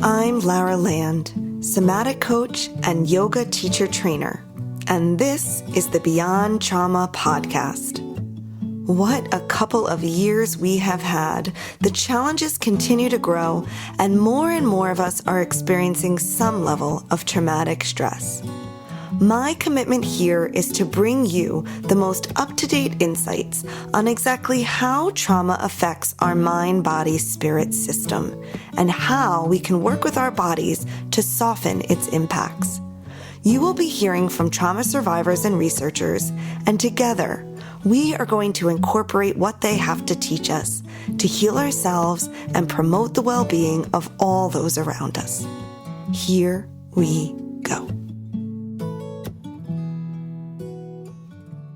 I'm Lara Land, somatic coach and yoga teacher trainer, and this is the Beyond Trauma podcast. What a couple of years we have had. The challenges continue to grow, and more of us are experiencing some level of traumatic stress. My commitment here is to bring you the most up-to-date insights on exactly how trauma affects our mind, body, spirit system, and how we can work with our bodies to soften its impacts. You will be hearing from trauma survivors and researchers, and together, we are going to incorporate what they have to teach us to heal ourselves and promote the well-being of all those around us. Here we go.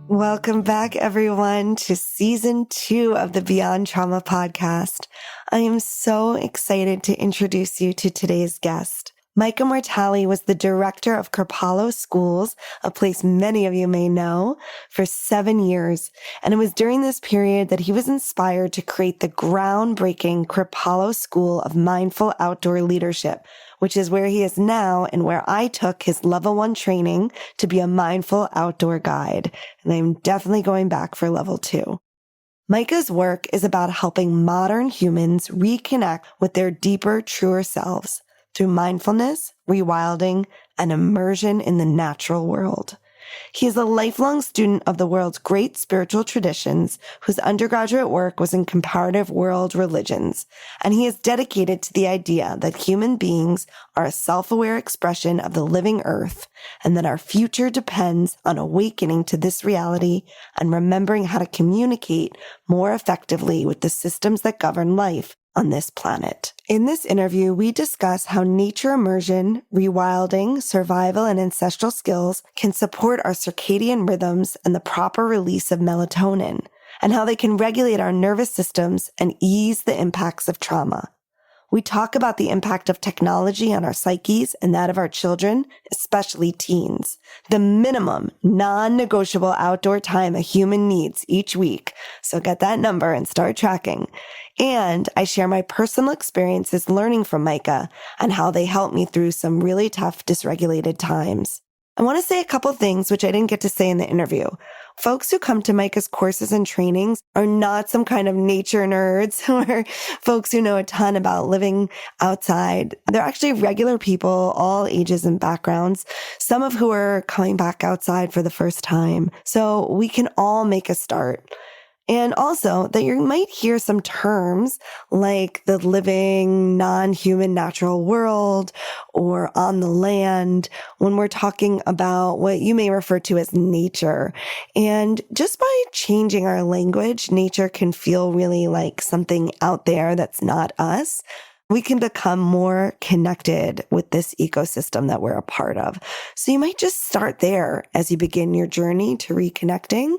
Welcome back, everyone, to Season 2 of the Beyond Trauma podcast. I am so excited to introduce you to today's guest. Micah Mortali was the director of Kripalu Schools, a place many of you may know, for 7 years. And it was during this period that he was inspired to create the groundbreaking Kripalu School of Mindful Outdoor Leadership, which is where he is now and where I took his level 1 training to be a mindful outdoor guide. And I'm definitely going back for level 2. Micah's work is about helping modern humans reconnect with their deeper, truer selves through mindfulness, rewilding, and immersion in the natural world. He is a lifelong student of the world's great spiritual traditions, whose undergraduate work was in comparative world religions, and he is dedicated to the idea that human beings are a self-aware expression of the living earth, and that our future depends on awakening to this reality and remembering how to communicate more effectively with the systems that govern life on this planet. In this interview, we discuss how nature immersion, rewilding, survival, and ancestral skills can support our circadian rhythms and the proper release of melatonin, and how they can regulate our nervous systems and ease the impacts of trauma. We talk about the impact of technology on our psyches and that of our children, especially teens, the minimum non-negotiable outdoor time a human needs each week. So get that number and start tracking. And I share my personal experiences learning from Micah and how they helped me through some really tough, dysregulated times. I want to say a couple things which I didn't get to say in the interview. Folks who come to Micah's courses and trainings are not some kind of nature nerds or folks who know a ton about living outside. They're actually regular people, all ages and backgrounds, some of who are coming back outside for the first time. So we can all make a start. And also that you might hear some terms like the living non-human natural world or on the land when we're talking about what you may refer to as nature. And just by changing our language, nature can feel really like something out there that's not us. We can become more connected with this ecosystem that we're a part of. So you might just start there as you begin your journey to reconnecting,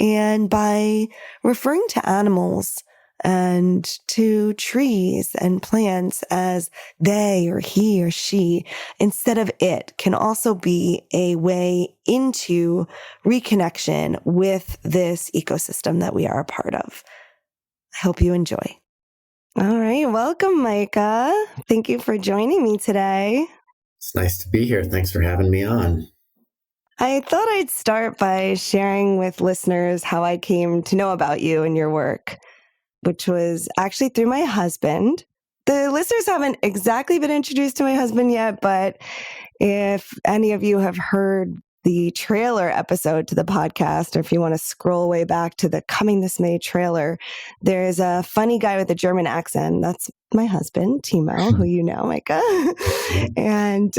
and by referring to animals and to trees and plants as they or he or she instead of it can also be a way into reconnection with this ecosystem that we are a part of. I hope you enjoy. All right. Welcome, Micah. Thank you for joining me today. It's nice to be here. Thanks for having me on. I thought I'd start by sharing with listeners how I came to know about you and your work, which was actually through my husband. The listeners haven't exactly been introduced to my husband yet, but if any of you have heard the trailer episode to the podcast, or if you want to scroll way back to the Coming This May trailer, there's a funny guy with a German accent. That's my husband, Timo, who you know, Micah. And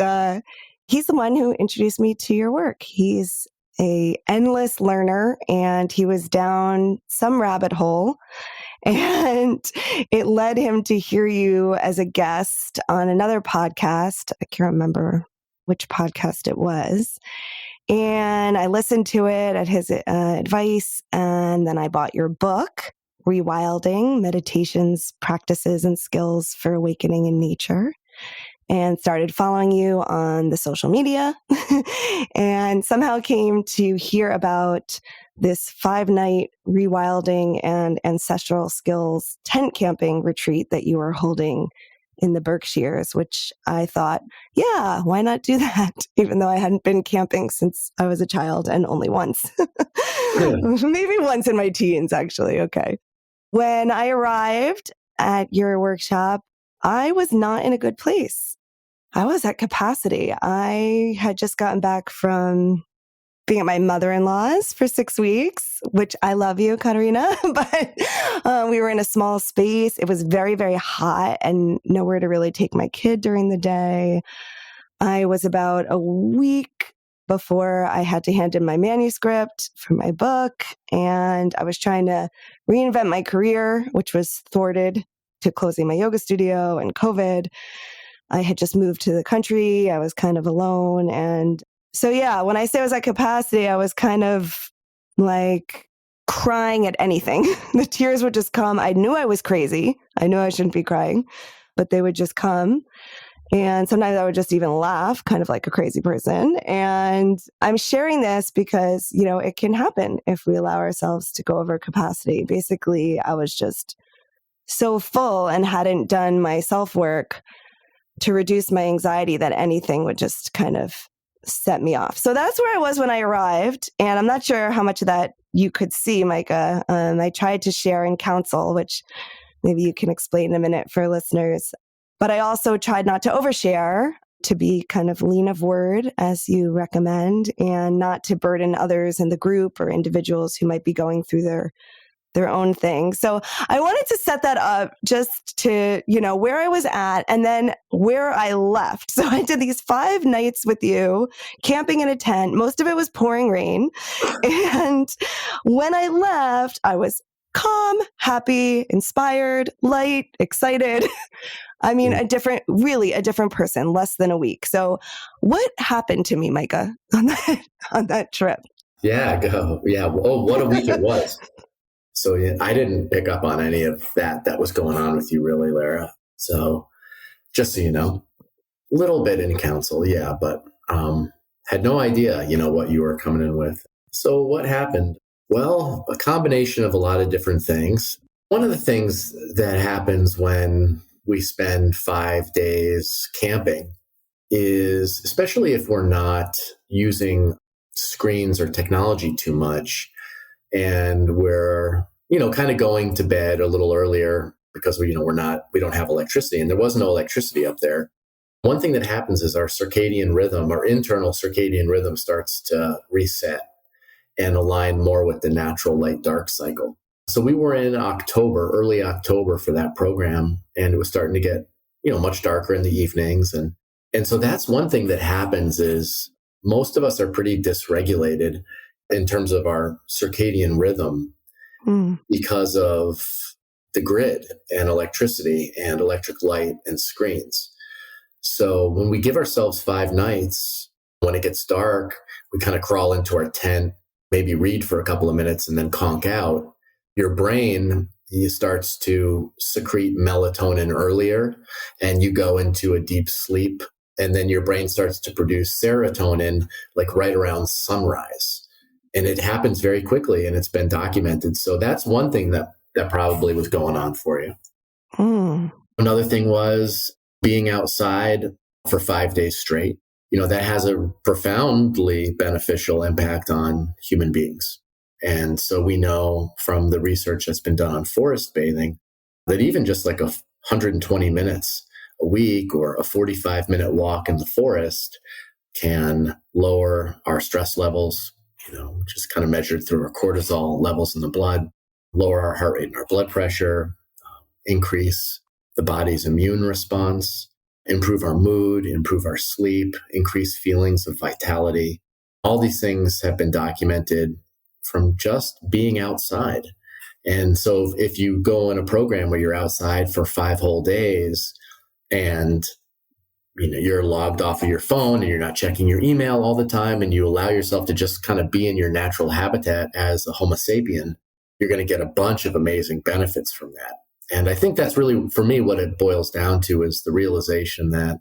he's the one who introduced me to your work. He's a endless learner, and he was down some rabbit hole, and it led him to hear you as a guest on another podcast. I can't remember which podcast it was. And I listened to it at his advice, and then I bought your book, Rewilding, Meditations, Practices, and Skills for Awakening in Nature, and started following you on the social media, and somehow came to hear about this 5-night rewilding and ancestral skills tent camping retreat that you were holding in the Berkshires, which I thought, yeah, why not do that? Even though I hadn't been camping since I was a child and only once. Maybe once in my teens, actually. Okay. When I arrived at your workshop, I was not in a good place. I was at capacity. I had just gotten back from being at my mother-in-law's for 6 weeks, which I love you, Katarina, but we were in a small space. It was very, very hot and nowhere to really take my kid during the day. I was about a week before I had to hand in my manuscript for my book, and I was trying to reinvent my career, which was thwarted to closing my yoga studio and COVID. I had just moved to the country. I was kind of alone. And so, yeah, when I say I was at capacity, I was kind of like crying at anything. The tears would just come. I knew I was crazy. I knew I shouldn't be crying, but they would just come. And sometimes I would just even laugh, kind of like a crazy person. And I'm sharing this because, you know, it can happen if we allow ourselves to go over capacity. Basically, I was just so full and hadn't done my self-work to reduce my anxiety that anything would just kind of set me off. So that's where I was when I arrived. And I'm not sure how much of that you could see, Micah. I tried to share in counsel, which maybe you can explain in a minute for listeners. But I also tried not to overshare, to be kind of lean of word, as you recommend, and not to burden others in the group or individuals who might be going through their own thing. So I wanted to set that up just to, you know, where I was at and then where I left. So I did these 5 nights with you, camping in a tent. Most of it was pouring rain. And when I left, I was calm, happy, inspired, light, excited. I mean, really a different person, less than a week. So what happened to me, Micah, on that trip? Yeah, go. Yeah. Oh, what a week it was. So yeah, I didn't pick up on any of that was going on with you, really, Lara. So just so you know, a little bit in counsel, yeah, but had no idea, you know, what you were coming in with. So what happened? Well, a combination of a lot of different things. One of the things that happens when we spend 5 days camping is, especially if we're not using screens or technology too much, and we're, you know, kind of going to bed a little earlier because we don't have electricity, and there was no electricity up there. One thing that happens is our circadian rhythm, our internal circadian rhythm, starts to reset and align more with the natural light-dark cycle. So we were in October, early October for that program, and it was starting to get, you know, much darker in the evenings. And so that's one thing that happens is most of us are pretty dysregulated in terms of our circadian rhythm because of the grid and electricity and electric light and screens. So when we give ourselves 5 nights, when it gets dark, we kind of crawl into our tent, maybe read for a couple of minutes and then conk out. Your brain starts to secrete melatonin earlier, and you go into a deep sleep. And then your brain starts to produce serotonin like right around sunrise. And it happens very quickly, and it's been documented. So that's one thing that probably was going on for you. Another thing was being outside for 5 days straight. You know, that has a profoundly beneficial impact on human beings. And so we know from the research that's been done on forest bathing that even just like 120 minutes a week or a 45-minute walk in the forest can lower our stress levels, you know, which is kind of measured through our cortisol levels in the blood, lower our heart rate and our blood pressure, increase the body's immune response, improve our mood, improve our sleep, increase feelings of vitality. All these things have been documented from just being outside. And so if you go in a program where you're outside for 5 whole days and, you know, you're logged off of your phone and you're not checking your email all the time, and you allow yourself to just kind of be in your natural habitat as a Homo sapien, you're going to get a bunch of amazing benefits from that. And I think that's really, for me, what it boils down to is the realization that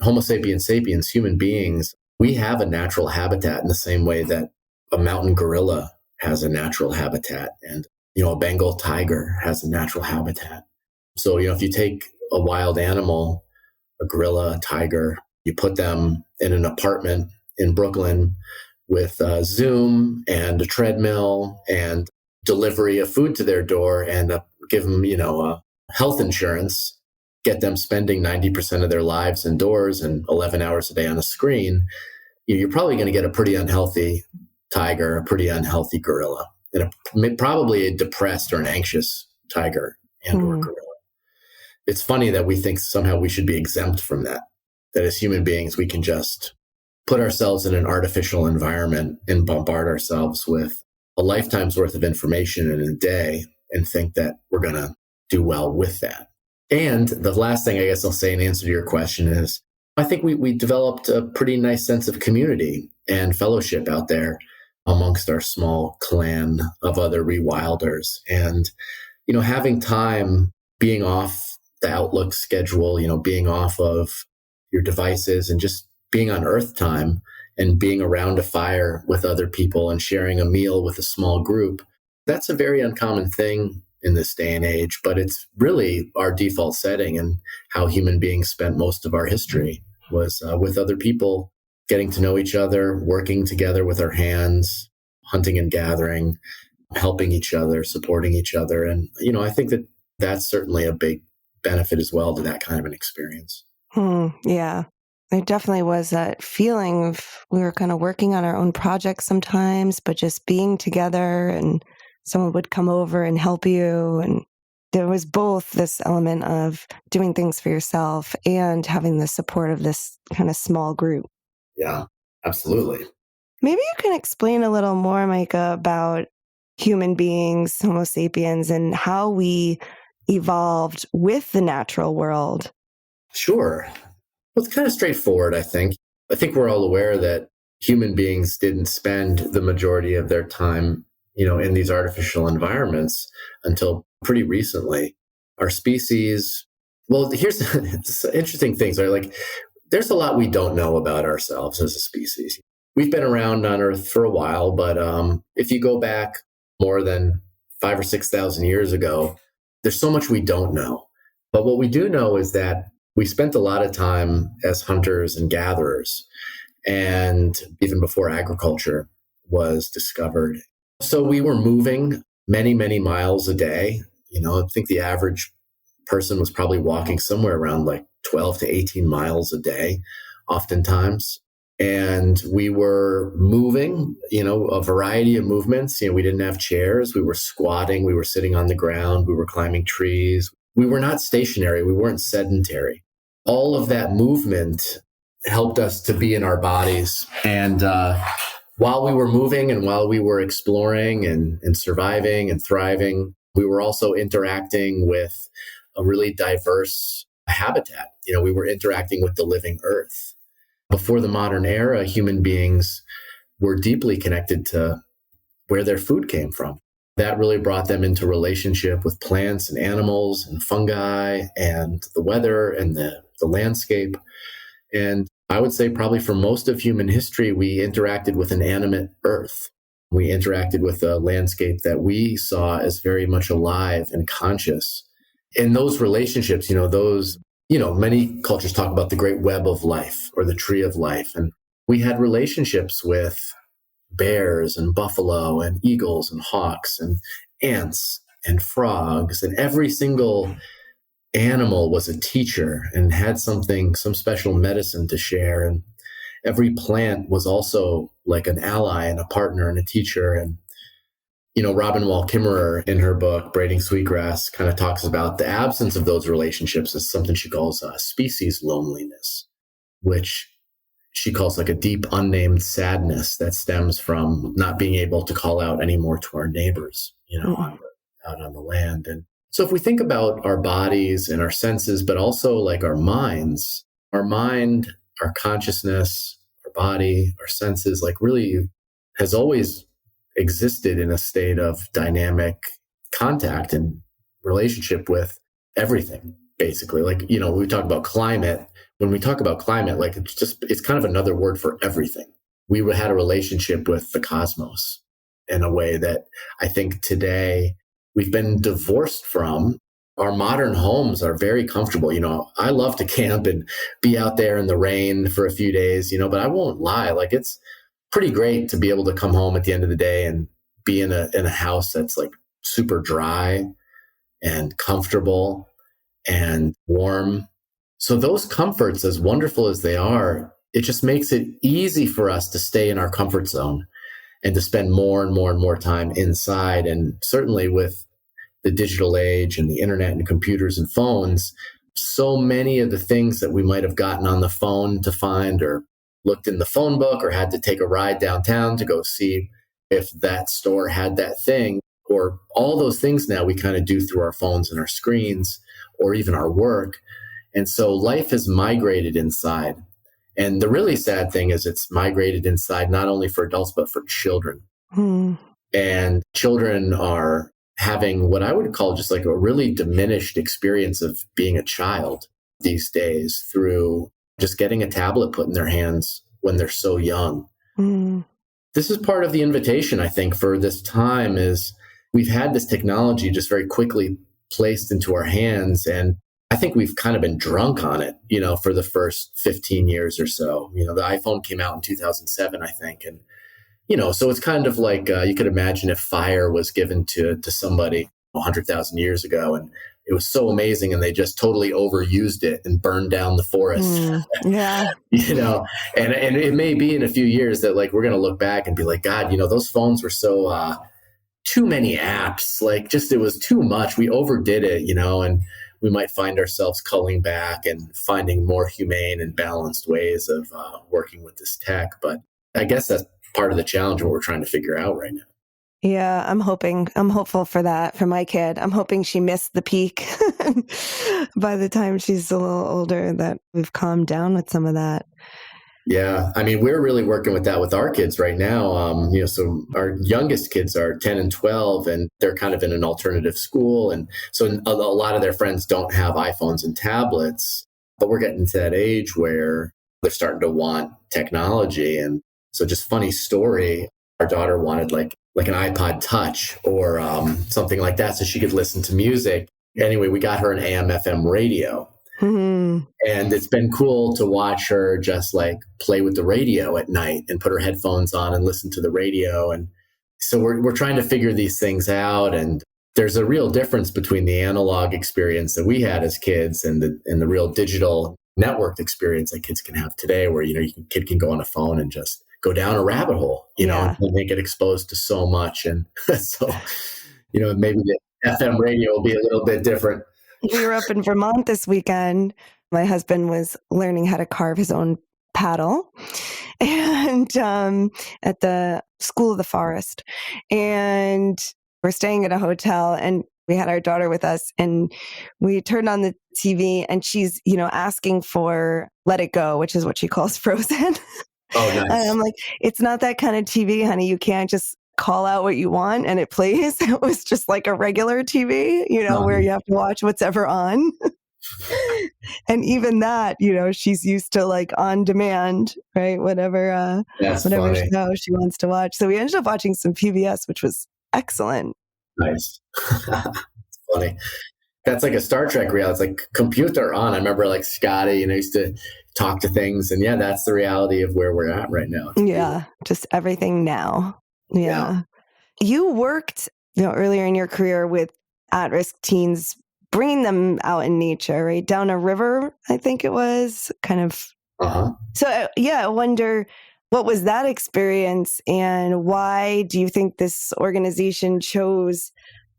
Homo sapiens sapiens, human beings, we have a natural habitat in the same way that a mountain gorilla has a natural habitat, and, you know, a Bengal tiger has a natural habitat. So, you know, if you take a wild animal a gorilla, a tiger. You put them in an apartment in Brooklyn with Zoom and a treadmill and delivery of food to their door, and give them, health insurance, get them spending 90% of their lives indoors and 11 hours a day on a screen. You're probably going to get a pretty unhealthy tiger, a pretty unhealthy gorilla, and probably a depressed or an anxious tiger and or gorilla. It's funny that we think somehow we should be exempt from that as human beings, we can just put ourselves in an artificial environment and bombard ourselves with a lifetime's worth of information in a day and think that we're going to do well with that. And the last thing I guess I'll say in answer to your question is, I think we developed a pretty nice sense of community and fellowship out there amongst our small clan of other rewilders. And, having time, being off the Outlook schedule, being off of your devices and just being on Earth time and being around a fire with other people and sharing a meal with a small group, that's a very uncommon thing in this day and age, but it's really our default setting, and how human beings spent most of our history was with other people, getting to know each other, working together with our hands, hunting and gathering, helping each other, supporting each other. And, I think that that's certainly a big benefit as well to that kind of an experience. Yeah. There definitely was that feeling of we were kind of working on our own projects sometimes, but just being together, and someone would come over and help you. And there was both this element of doing things for yourself and having the support of this kind of small group. Yeah, absolutely. Maybe you can explain a little more, Micah, about human beings, Homo sapiens, and how we evolved with the natural world. Sure. Well, it's kind of straightforward, I think. I think we're all aware that human beings didn't spend the majority of their time, in these artificial environments until pretty recently. Our species, well, here's interesting things. Like, there's a lot we don't know about ourselves as a species. We've been around on Earth for a while, but if you go back more than 5,000 or 6,000 years ago, there's so much we don't know. But what we do know is that we spent a lot of time as hunters and gatherers, and even before agriculture was discovered. So we were moving many, many miles a day. I think the average person was probably walking somewhere around like 12 to 18 miles a day, oftentimes. And we were moving, a variety of movements. We didn't have chairs. We were squatting. We were sitting on the ground. We were climbing trees. We were not stationary. We weren't sedentary. All of that movement helped us to be in our bodies. And while we were moving and while we were exploring and surviving and thriving, we were also interacting with a really diverse habitat. We were interacting with the living earth. Before the modern era, human beings were deeply connected to where their food came from. That really brought them into relationship with plants and animals and fungi and the weather and the landscape. And I would say probably for most of human history, we interacted with an animate earth. We interacted with a landscape that we saw as very much alive and conscious. In those relationships, many cultures talk about the great web of life or the tree of life. And we had relationships with bears and buffalo and eagles and hawks and ants and frogs. And every single animal was a teacher and had some special medicine to share. And every plant was also like an ally and a partner and a teacher. And, Robin Wall Kimmerer in her book, Braiding Sweetgrass, kind of talks about the absence of those relationships as something she calls species loneliness, which she calls like a deep unnamed sadness that stems from not being able to call out anymore to our neighbors, out on the land. And so if we think about our bodies and our senses, but also like our minds, our mind, our consciousness, our body, our senses, like really has always existed in a state of dynamic contact and relationship with everything, basically. Like, we talk about climate. When we talk about climate, like it's kind of another word for everything. We had a relationship with the cosmos in a way that I think today we've been divorced from. our modern homes are very comfortable. I love to camp and be out there in the rain for a few days, but I won't lie. Like, it's pretty great to be able to come home at the end of the day and be in a house that's like super dry and comfortable and warm. So those comforts, as wonderful as they are, it just makes it easy for us to stay in our comfort zone and to spend more and more and more time inside. And certainly with the digital age and the internet and computers and phones, so many of the things that we might have gotten on the phone to find or looked in the phone book or had to take a ride downtown to go see if that store had that thing, or all those things now we kind of do through our phones and our screens or even our work. And so life has migrated inside. And the really sad thing is it's migrated inside not only for adults, but for children. And children are having what I would call just like a really diminished experience of being a child these days through just getting a tablet put in their hands when they're so young. This is part of the invitation, I think, for this time is we've had this technology just very quickly placed into our hands. And I think we've kind of been drunk on it, for the first 15 years or so. The iPhone came out in 2007, I think. And, so it's kind of like you could imagine if fire was given to somebody 100,000 years ago and it was so amazing and they just totally overused it and burned down the forest. Yeah. And it may be in a few years that like we're going to look back and be like, God, those phones were so too many apps, like just it was too much. We overdid it, and we might find ourselves culling back and finding more humane and balanced ways of working with this tech. But I guess that's part of the challenge, what we're trying to figure out right now. Yeah, I'm hopeful for that for my kid. I'm hoping she missed the peak by the time she's a little older, that we've calmed down with some of that. Yeah. I mean, we're really working with that with our kids right now. So our youngest kids are 10 and 12 and they're kind of in an alternative school. And so a lot of their friends don't have iPhones and tablets, but we're getting to that age where they're starting to want technology. And so just funny story, our daughter wanted like an iPod Touch or something like that so she could listen to music. Anyway, we got her an AM/FM radio. And it's been cool to watch her just like play with the radio at night and put her headphones on and listen to the radio. And so we're trying to figure these things out. And there's a real difference between the analog experience that we had as kids and the real digital networked experience that kids can have today, where, kid can go on a phone and just go down a rabbit hole, and they get exposed to so much. And so, maybe the FM radio will be a little bit different. We were up in Vermont this weekend. My husband was learning how to carve his own paddle and at the School of the Forest. And we're staying at a hotel and we had our daughter with us and we turned on the TV and she's, asking for Let It Go, which is what she calls Frozen. Oh, nice. And I'm like, it's not that kind of TV, honey. You can't just call out what you want and it plays. It was just like a regular TV, where you have to watch what's ever on. And even that, she's used to like on demand, right? Whatever show she wants to watch. So we ended up watching some PBS, which was excellent. Nice. It's funny. That's like a Star Trek reality. It's like computer on. I remember like Scotty, used to talk to things. And yeah, that's the reality of where we're at right now. Yeah. Just everything now. Yeah. You worked, earlier in your career with at-risk teens, bringing them out in nature, right? Down a river, I think it was kind of. So I wonder, what was that experience and why do you think this organization chose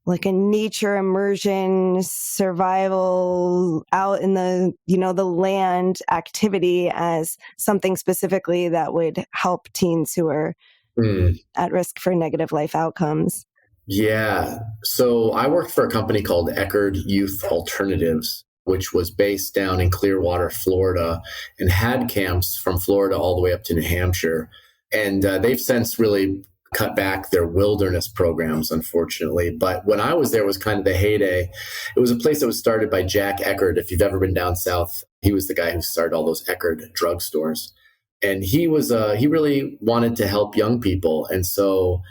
like a nature immersion, survival out in the, the land activity as something specifically that would help teens who are at risk for negative life outcomes? Yeah. So I worked for a company called Eckerd Youth Alternatives, which was based down in Clearwater, Florida, and had camps from Florida all the way up to New Hampshire. And they've since really cut back their wilderness programs, unfortunately. But when I was there, it was kind of the heyday. It was a place that was started by Jack Eckerd. If you've ever been down south, he was the guy who started all those Eckerd drugstores. And he really wanted to help young people. And so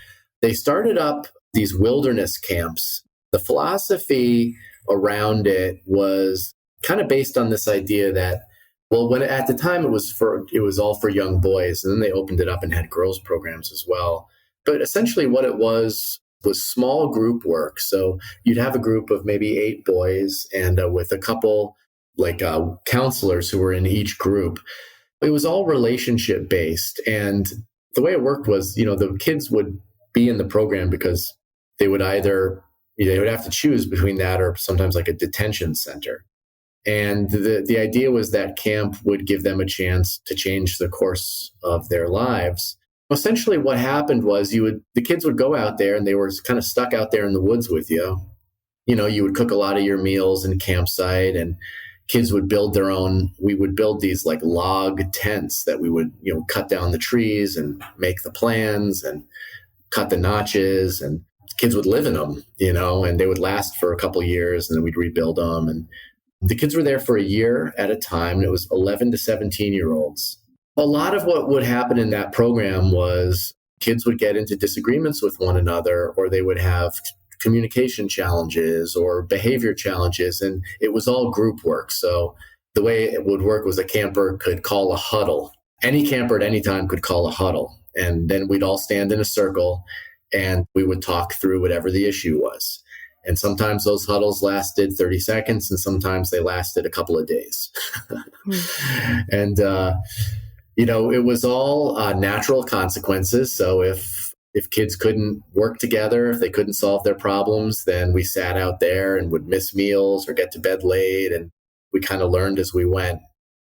they started up these wilderness camps. The philosophy around it was kind of based on this idea that, well, when at the time it was all for young boys, and then they opened it up and had girls programs as well. But essentially what it was small group work. So you'd have a group of maybe 8 boys and with a couple counselors who were in each group. It was all relationship based. And the way it worked was, the kids would be in the program because they would have to choose between that or sometimes like a detention center. And the idea was that camp would give them a chance to change the course of their lives. Essentially what happened was the kids would go out there and they were kind of stuck out there in the woods with you. You would cook a lot of your meals in campsite, and kids would build their own. We would build these like log tents that we would, cut down the trees and make the plans and cut the notches, and kids would live in them, and they would last for a couple years, and then we'd rebuild them. And the kids were there for a year at a time, and it was 11 to 17-year-olds. A lot of what would happen in that program was kids would get into disagreements with one another, or they would have communication challenges or behavior challenges, and it was all group work. So the way it would work was a camper could call a huddle. Any camper at any time could call a huddle, and then we'd all stand in a circle and we would talk through whatever the issue was. And sometimes those huddles lasted 30 seconds, and sometimes they lasted a couple of days. And it was all natural consequences. So if kids couldn't work together, if they couldn't solve their problems, then we sat out there and would miss meals or get to bed late. And we kind of learned as we went.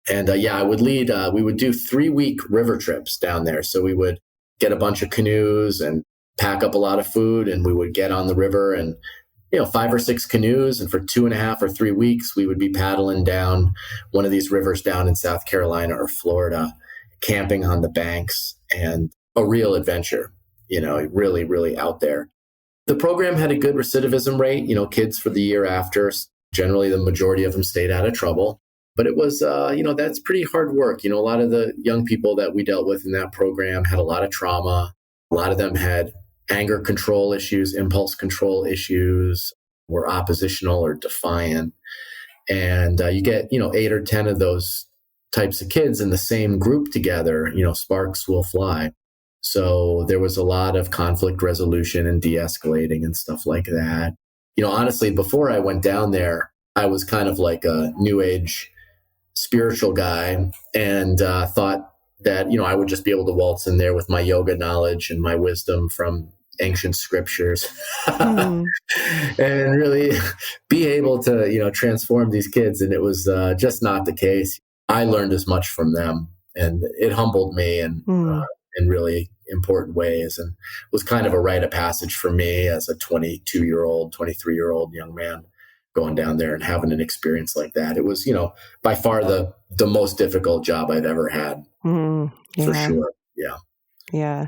And I would lead, we would do 3-week river trips down there. So we would get a bunch of canoes and pack up a lot of food, and we would get on the river and 5 or 6 canoes. And for 2.5 or 3 weeks, we would be paddling down one of these rivers down in South Carolina or Florida, camping on the banks, and a real adventure, really, really out there. The program had a good recidivism rate. Kids for the year after, generally the majority of them stayed out of trouble. But it was, that's pretty hard work. A lot of the young people that we dealt with in that program had a lot of trauma. A lot of them had anger control issues, impulse control issues, were oppositional or defiant. And you get, 8 or 10 of those types of kids in the same group together, sparks will fly. So there was a lot of conflict resolution and de-escalating and stuff like that. Honestly, before I went down there, I was kind of like a new age spiritual guy, and thought that, I would just be able to waltz in there with my yoga knowledge and my wisdom from ancient scriptures and really be able to, transform these kids. And it was just not the case. I learned as much from them, and it humbled me in really important ways, and was kind of a rite of passage for me as a 22-year-old, 23-year-old young man going down there and having an experience like that. It was, by far the most difficult job I've ever had, for sure. Yeah. Yeah.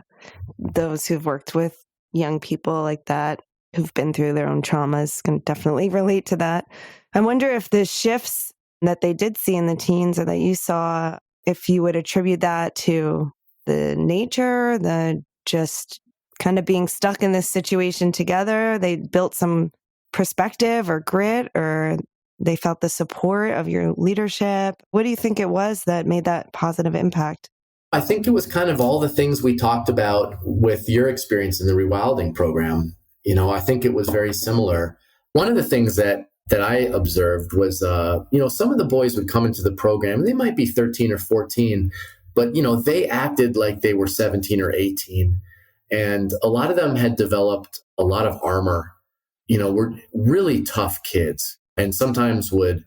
Those who've worked with young people like that, who've been through their own traumas, can definitely relate to that. I wonder if the shifts that they did see in the teens, or that you saw, if you would attribute that to the nature, the just kind of being stuck in this situation together, they built some perspective or grit, or they felt the support of your leadership. What do you think it was that made that positive impact? I think it was kind of all the things we talked about with your experience in the Rewilding program. I think it was very similar. One of the things that I observed was, some of the boys would come into the program, they might be 13 or 14, but, they acted like they were 17 or 18. And a lot of them had developed a lot of armor, were really tough kids, and sometimes would,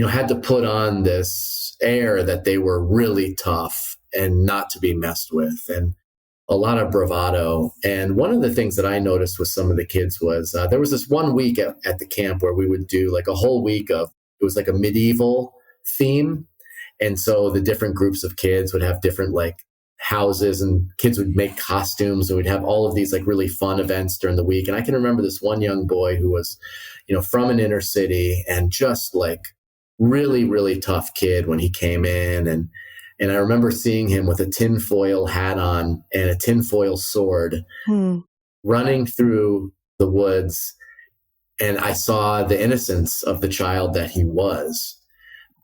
had to put on this air that they were really tough and not to be messed with, and a lot of bravado. And one of the things that I noticed with some of the kids was there was this one week at the camp where we would do like a whole week it was like a medieval theme. And so the different groups of kids would have different like houses, and kids would make costumes, and we'd have all of these like really fun events during the week. And I can remember this one young boy who was, from an inner city, and just like really, really tough kid when he came in. And I remember seeing him with a tinfoil hat on and a tinfoil sword running through the woods. And I saw the innocence of the child that he was,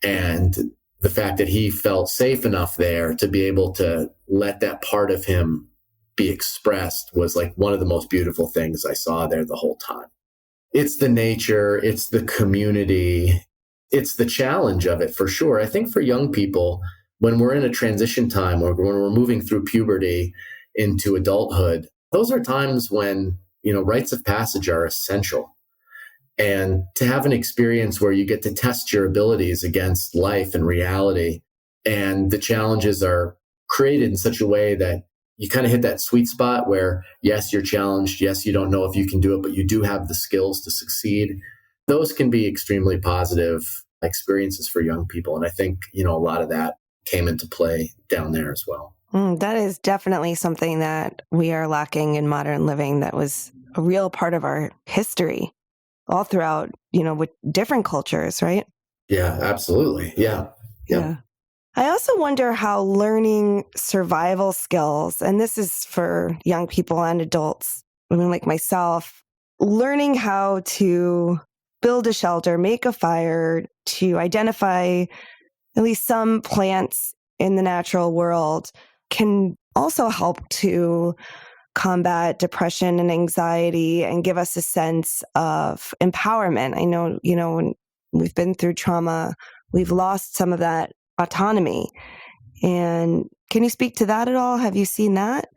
and the fact that he felt safe enough there to be able to let that part of him be expressed was like one of the most beautiful things I saw there the whole time. It's the nature, it's the community, it's the challenge of it for sure. I think for young people, when we're in a transition time or when we're moving through puberty into adulthood, those are times when, rites of passage are essential. And to have an experience where you get to test your abilities against life and reality, and the challenges are created in such a way that you kind of hit that sweet spot where, yes, you're challenged. Yes, you don't know if you can do it, but you do have the skills to succeed. Those can be extremely positive experiences for young people. And I think, a lot of that came into play down there as well. That is definitely something that we are lacking in modern living. That was a real part of our history all throughout, with different cultures, right? Yeah, absolutely. Yeah. I also wonder how learning survival skills, and this is for young people and adults, like myself, learning how to build a shelter, make a fire, to identify at least some plants in the natural world can also help to combat depression and anxiety and give us a sense of empowerment. I know, when we've been through trauma, we've lost some of that autonomy. And can you speak to that at all? Have you seen that?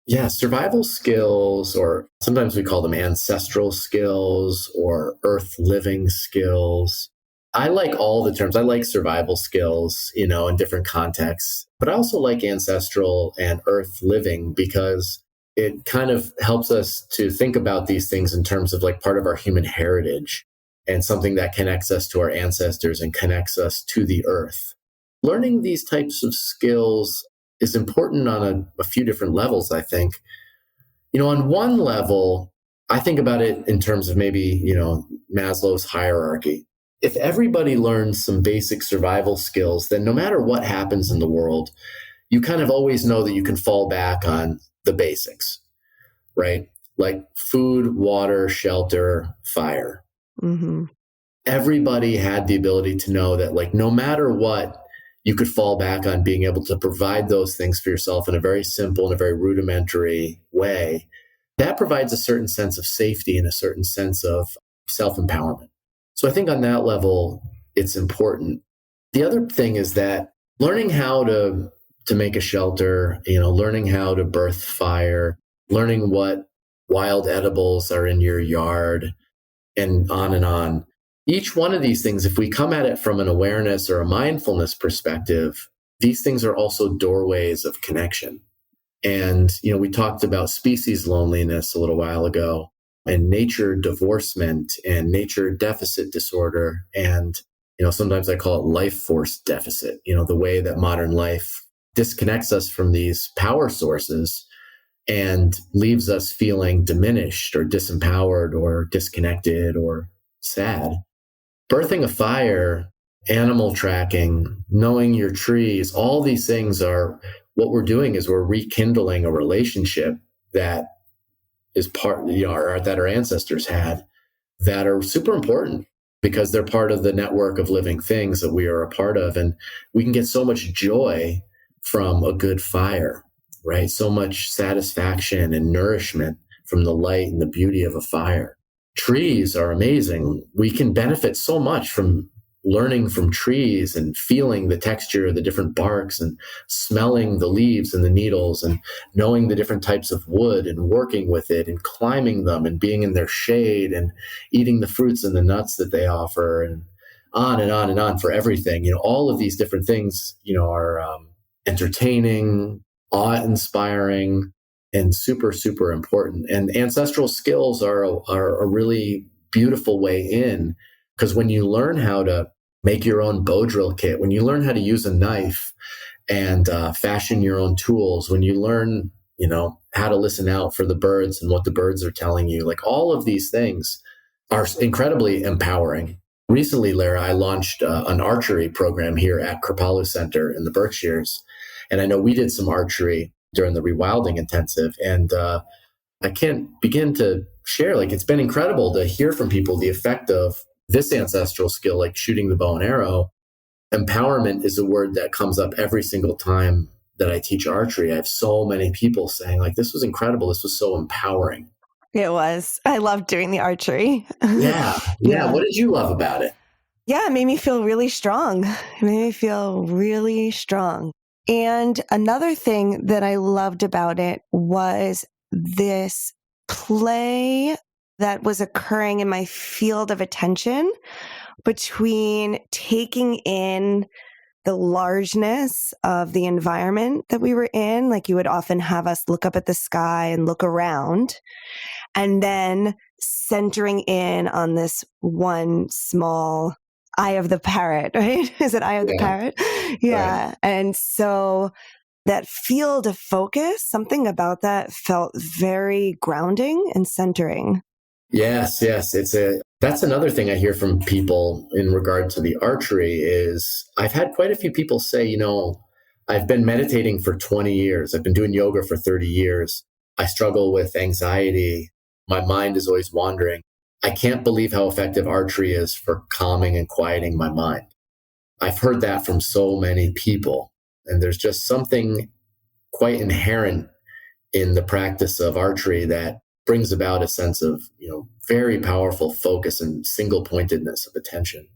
Yeah, survival skills, or sometimes we call them ancestral skills or earth living skills. I like all the terms. I like survival skills, in different contexts, but I also like ancestral and earth living because it kind of helps us to think about these things in terms of like part of our human heritage and something that connects us to our ancestors and connects us to the earth. Learning these types of skills is important on a few different levels, I think. On one level, I think about it in terms of maybe, Maslow's hierarchy. If everybody learns some basic survival skills, then no matter what happens in the world, you kind of always know that you can fall back on the basics, right? Like food, water, shelter, fire. Mm-hmm. Everybody had the ability to know that, like, no matter what, you could fall back on being able to provide those things for yourself in a very simple and a very rudimentary way. That provides a certain sense of safety and a certain sense of self-empowerment. So I think on that level, it's important. The other thing is that learning how to make a shelter, learning how to birth fire, learning what wild edibles are in your yard, and on and on. Each one of these things, if we come at it from an awareness or a mindfulness perspective, these things are also doorways of connection. And, we talked about species loneliness a little while ago, and nature divorcement and nature deficit disorder. And, sometimes I call it life force deficit, the way that modern life disconnects us from these power sources and leaves us feeling diminished or disempowered or disconnected or sad. Birthing a fire, animal tracking, knowing your trees, all these things are what we're doing is we're rekindling a relationship that is part, that our ancestors had that are super important because they're part of the network of living things that we are a part of. And we can get so much joy from a good fire, right? So much satisfaction and nourishment from the light and the beauty of a fire. Trees are amazing. We can benefit so much from learning from trees and feeling the texture of the different barks and smelling the leaves and the needles and knowing the different types of wood and working with it and climbing them and being in their shade and eating the fruits and the nuts that they offer and on and on and on for everything. All of these different things, are entertaining, awe-inspiring, and super, super important. And ancestral skills are a really beautiful way in, because when you learn how to make your own bow drill kit, when you learn how to use a knife and fashion your own tools, when you learn, how to listen out for the birds and what the birds are telling you, like all of these things are incredibly empowering. Recently, Lara, I launched an archery program here at Kripalu Center in the Berkshires. And I know we did some archery during the Rewilding intensive. And I can't begin to share. Like, it's been incredible to hear from people the effect of this ancestral skill, like shooting the bow and arrow. Empowerment is a word that comes up every single time that I teach archery. I have so many people saying, like, this was incredible. This was so empowering. It was. I loved doing the archery. Yeah. What did you love about it? Yeah, it made me feel really strong. It made me feel really strong. And another thing that I loved about it was this play that was occurring in my field of attention between taking in the largeness of the environment that we were in. Like, you would often have us look up at the sky and look around, and then centering in on this one small eye of the parrot, right? Is it eye of the parrot? Yeah. Right. And so that field of focus, something about that felt very grounding and centering. Yes. That's another thing I hear from people in regard to the archery is I've had quite a few people say, I've been meditating for 20 years. I've been doing yoga for 30 years. I struggle with anxiety. My mind is always wandering. I can't believe how effective archery is for calming and quieting my mind. I've heard that from so many people. And there's just something quite inherent in the practice of archery that brings about a sense of, very powerful focus and single pointedness of attention.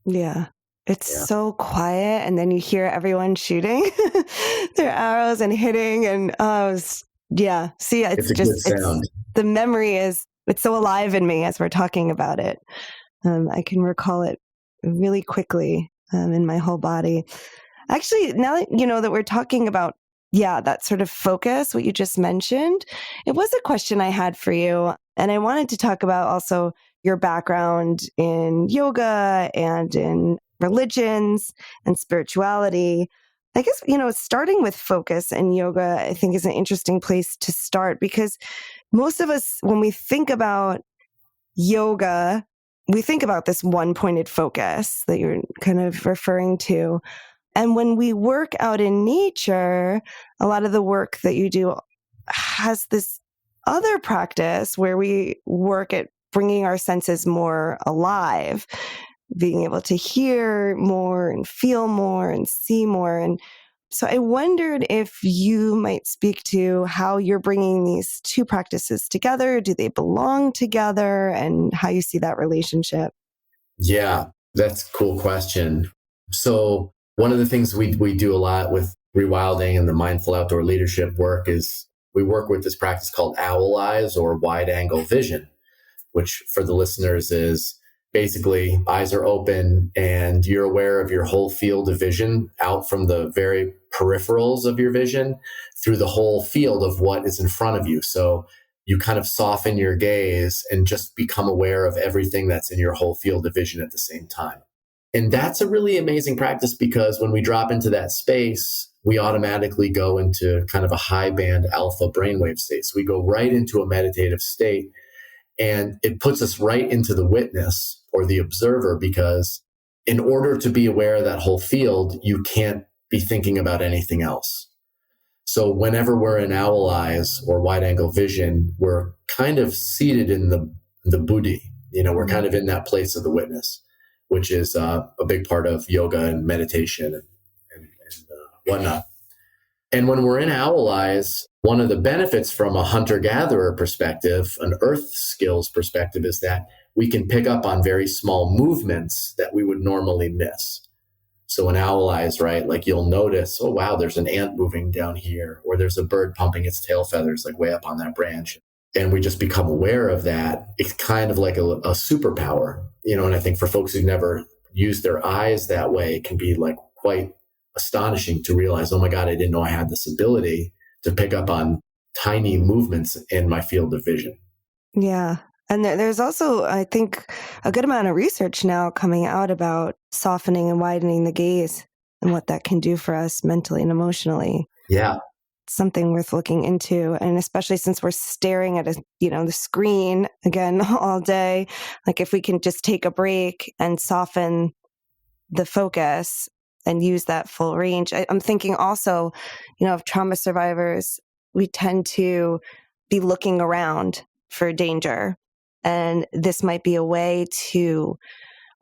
Yeah. It's so quiet. And then you hear everyone shooting their arrows and hitting. And see, it's just, good sound. The memory it's so alive in me as we're talking about it. I can recall it really quickly in my whole body. Actually, now that that we're talking about, that sort of focus, what you just mentioned, it was a question I had for you. And I wanted to talk about also your background in yoga and in religions and spirituality. I guess, starting with focus and yoga, I think is an interesting place to start, because most of us, when we think about yoga, we think about this one-pointed focus that you're kind of referring to. And when we work out in nature, a lot of the work that you do has this other practice where we work at bringing our senses more alive, being able to hear more and feel more and see more. And so I wondered if you might speak to how you're bringing these two practices together. Do they belong together, and how you see that relationship? Yeah, that's a cool question. So one of the things we do a lot with Rewilding and the mindful outdoor leadership work is we work with this practice called owl eyes or wide angle vision, which for the listeners is basically eyes are open and you're aware of your whole field of vision out from the very peripherals of your vision through the whole field of what is in front of you. So you kind of soften your gaze and just become aware of everything that's in your whole field of vision at the same time. And that's a really amazing practice, because when we drop into that space, we automatically go into kind of a high band alpha brainwave state. So we go right into a meditative state, and it puts us right into the witness or the observer, because in order to be aware of that whole field, you can't be thinking about anything else. So whenever we're in owl eyes or wide angle vision, we're kind of seated in the buddhi. We're kind of in that place of the witness, which is a big part of yoga and meditation and whatnot. And when we're in owl eyes, one of the benefits from a hunter-gatherer perspective, an earth skills perspective, is that we can pick up on very small movements that we would normally miss. So in owl eyes, right, like you'll notice, oh, wow, there's an ant moving down here, or there's a bird pumping its tail feathers like way up on that branch. And we just become aware of that. It's kind of like a superpower, and I think for folks who've never used their eyes that way, it can be like quite astonishing to realize, oh my God, I didn't know I had this ability to pick up on tiny movements in my field of vision. Yeah. And there's also, I think, a good amount of research now coming out about softening and widening the gaze and what that can do for us mentally and emotionally. Yeah. Something worth looking into. And especially since we're staring at the screen again all day, like if we can just take a break and soften the focus and use that full range. I'm thinking also, of trauma survivors, we tend to be looking around for danger. And this might be a way to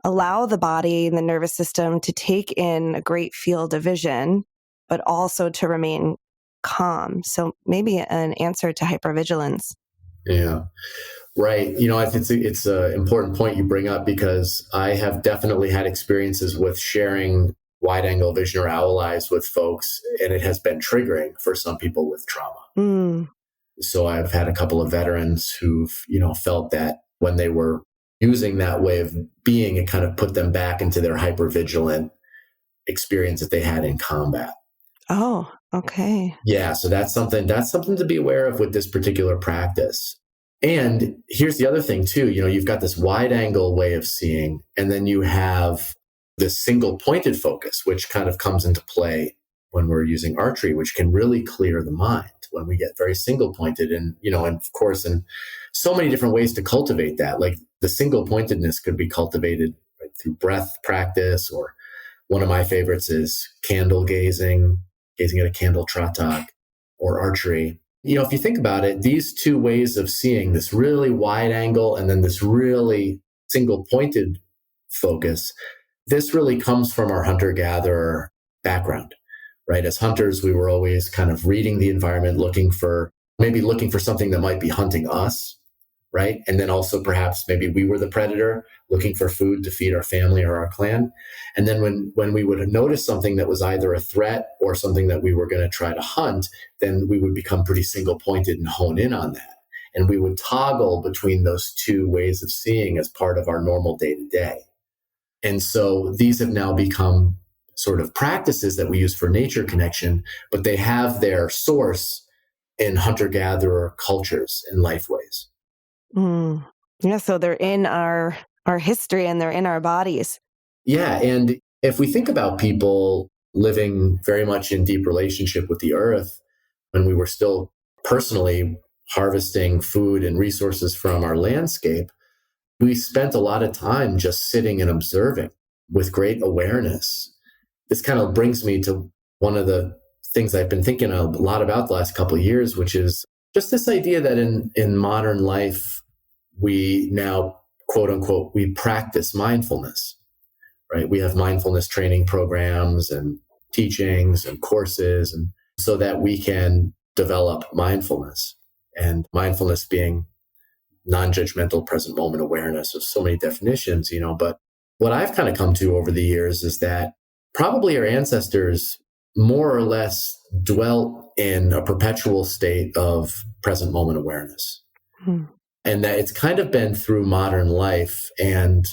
allow the body and the nervous system to take in a great field of vision, but also to remain calm. So maybe an answer to hypervigilance. Yeah. Right. It's an important point you bring up, because I have definitely had experiences with sharing wide angle vision or owl eyes with folks, and it has been triggering for some people with trauma. Mm. So I've had a couple of veterans who've, felt that when they were using that way of being, it kind of put them back into their hypervigilant experience that they had in combat. Oh, okay. Yeah. So that's something to be aware of with this particular practice. And here's the other thing too, you've got this wide angle way of seeing, and then you have this single pointed focus, which kind of comes into play when we're using archery, which can really clear the mind when we get very single pointed. And, and of course, in so many different ways to cultivate that, like the single pointedness could be cultivated through breath practice, or one of my favorites is candle gazing at a candle tratak, or archery. If you think about it, these two ways of seeing, this really wide angle and then this really single pointed focus, this really comes from our hunter-gatherer background, right? As hunters, we were always kind of reading the environment, looking for something that might be hunting us, right? And then also perhaps maybe we were the predator looking for food to feed our family or our clan. And then when we would notice something that was either a threat or something that we were going to try to hunt, then we would become pretty single pointed and hone in on that. And we would toggle between those two ways of seeing as part of our normal day to day. And so these have now become sort of practices that we use for nature connection, but they have their source in hunter-gatherer cultures and lifeways. Mm. Yeah, so they're in our history and they're in our bodies. Yeah, and if we think about people living very much in deep relationship with the earth, when we were still personally harvesting food and resources from our landscape, we spent a lot of time just sitting and observing with great awareness. This kind of brings me to one of the things I've been thinking a lot about the last couple of years, which is just this idea that in modern life, we now, quote unquote, we practice mindfulness, right? We have mindfulness training programs and teachings and courses, and so that we can develop mindfulness, and mindfulness being non-judgmental present moment awareness of so many definitions, but what I've kind of come to over the years is that probably our ancestors more or less dwelt in a perpetual state of present moment awareness. And that it's kind of been through modern life and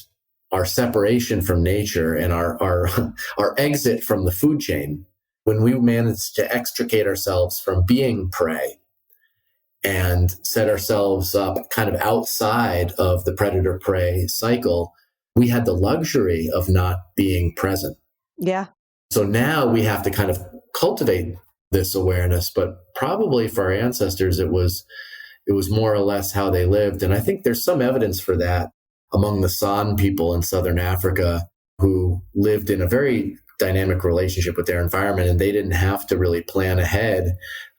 our separation from nature and our exit from the food chain, when we managed to extricate ourselves from being prey and set ourselves up kind of outside of the predator-prey cycle, we had the luxury of not being present. Yeah. So now we have to kind of cultivate this awareness, but probably for our ancestors, it was more or less how they lived. And I think there's some evidence for that among the San people in Southern Africa, who lived in a very dynamic relationship with their environment, and they didn't have to really plan ahead